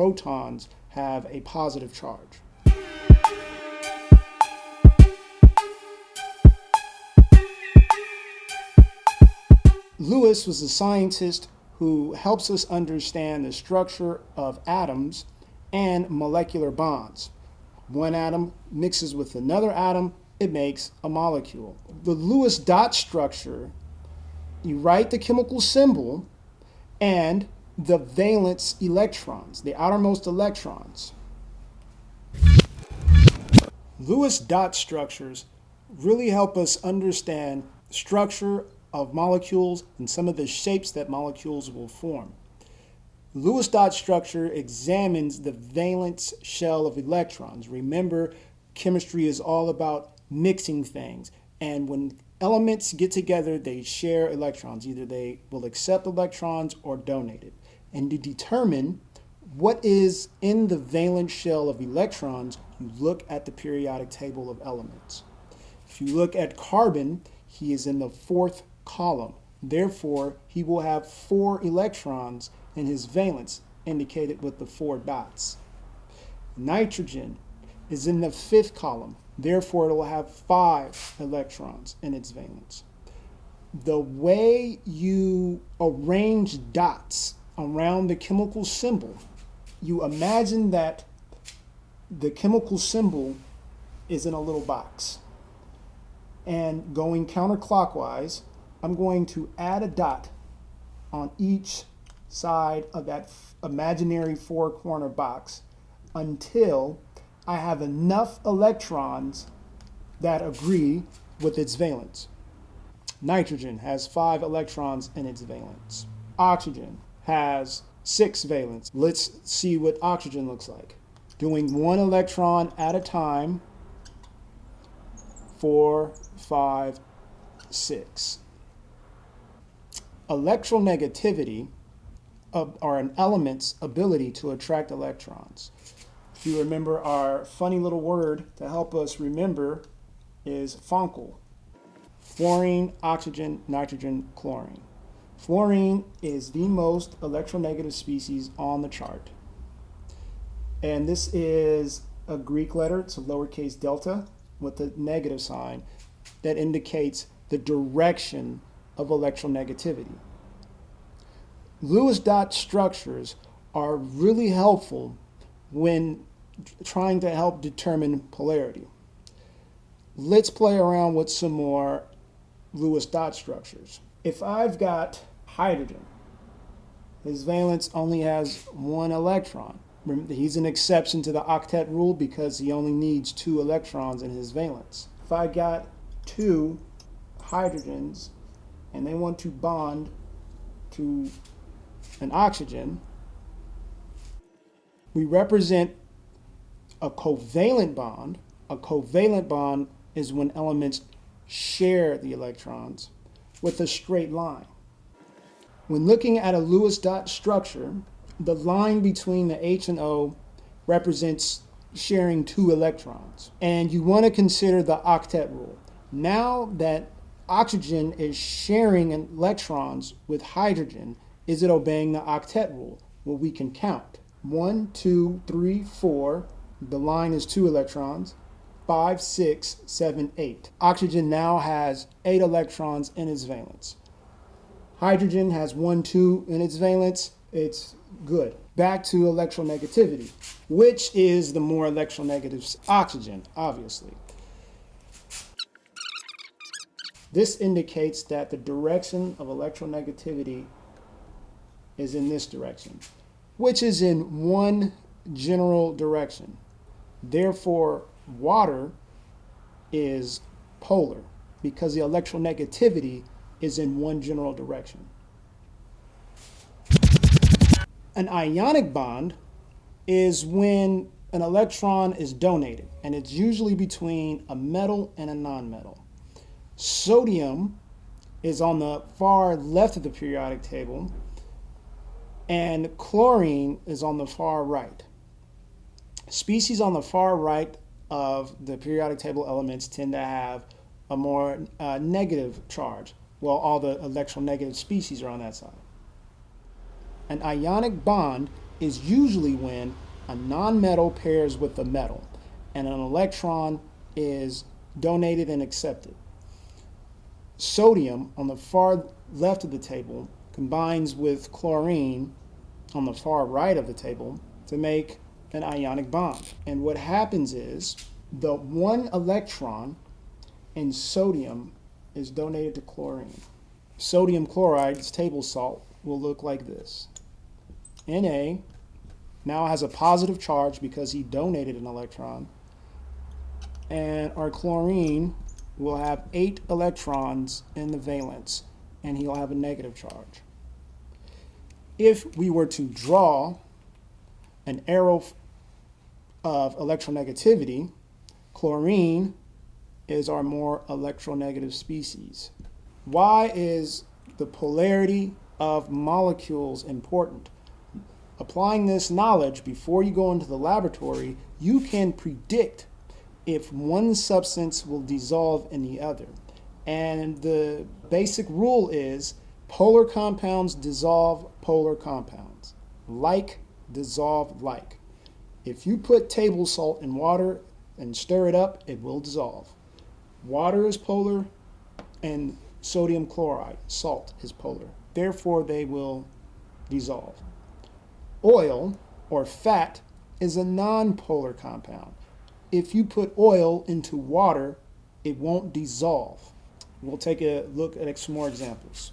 protons have a positive charge. Lewis was a scientist who helps us understand the structure of atoms and molecular bonds. One atom mixes with another atom, it makes a molecule. The Lewis dot structure, you write the chemical symbol and the valence electrons, the outermost electrons. Lewis dot structures really help us understand the structure of molecules and some of the shapes that molecules will form. Lewis dot structure examines the valence shell of electrons. Remember, chemistry is all about mixing things, and when elements get together, they share electrons. Either they will accept electrons or donate it. And to determine what is in the valence shell of electrons, you look at the periodic table of elements. If you look at carbon, he is in the fourth column. Therefore, he will have 4 electrons in his valence, indicated with the 4 dots. Nitrogen is in the 5th column. Therefore, it will have 5 electrons in its valence. The way you arrange dots around the chemical symbol, you imagine that the chemical symbol is in a little box. And going counterclockwise, I'm going to add a dot on each side of that imaginary 4-corner box until I have enough electrons that agree with its valence. Nitrogen has 5 electrons in its valence. Oxygen has 6 valence. Let's see what oxygen looks like. Doing 1 electron at a time, 4, 5, 6. Electronegativity are an element's ability to attract electrons. If you remember, our funny little word to help us remember is Funkel. Fluorine, oxygen, nitrogen, chlorine. Fluorine is the most electronegative species on the chart. And this is a Greek letter, it's a lowercase delta with a negative sign that indicates the direction of electronegativity. Lewis dot structures are really helpful when trying to help determine polarity. Let's play around with some more Lewis dot structures. If I've got hydrogen, his valence only has 1 electron. He's an exception to the octet rule because he only needs 2 electrons in his valence. If I got 2 hydrogens and they want to bond to an oxygen, we represent a covalent bond. A covalent bond is when elements share the electrons with a straight line. When looking at a Lewis dot structure, the line between the H and O represents sharing 2 electrons. And you want to consider the octet rule. Now that oxygen is sharing electrons with hydrogen, is it obeying the octet rule? Well, we can count. 1, 2, 3, 4. The line is 2 electrons. 5, 6, 7, 8. Oxygen now has 8 electrons in its valence. Hydrogen has 1, 2 in its valence. It's good. Back to electronegativity. Which is the more electronegative? Oxygen, obviously. This indicates that the direction of electronegativity is in this direction, which is in one general direction. Therefore, water is polar because the electronegativity is in one general direction. An ionic bond is when an electron is donated, and it's usually between a metal and a nonmetal. Sodium is on the far left of the periodic table, and chlorine is on the far right. Species on the far right of the periodic table elements tend to have a more negative charge, while all the electronegative species are on that side. An ionic bond is usually when a nonmetal pairs with a metal and an electron is donated and accepted. Sodium on the far left of the table combines with chlorine on the far right of the table to make an ionic bond. And what happens is the one electron in sodium is donated to chlorine. Sodium chloride's table salt will look like this. Na now has a positive charge because he donated an electron, and our chlorine will have 8 electrons in the valence, and he'll have a negative charge. If we were to draw an arrow of electronegativity, chlorine is our more electronegative species. Why is the polarity of molecules important? Applying this knowledge before you go into the laboratory, you can predict if one substance will dissolve in the other. And the basic rule is polar compounds dissolve polar compounds. Like dissolve like. If you put table salt in water and stir it up, it will dissolve. Water is polar and sodium chloride, salt, is polar. Therefore, they will dissolve. Oil, or fat, is a non-polar compound. If you put oil into water, it won't dissolve. We'll take a look at some more examples.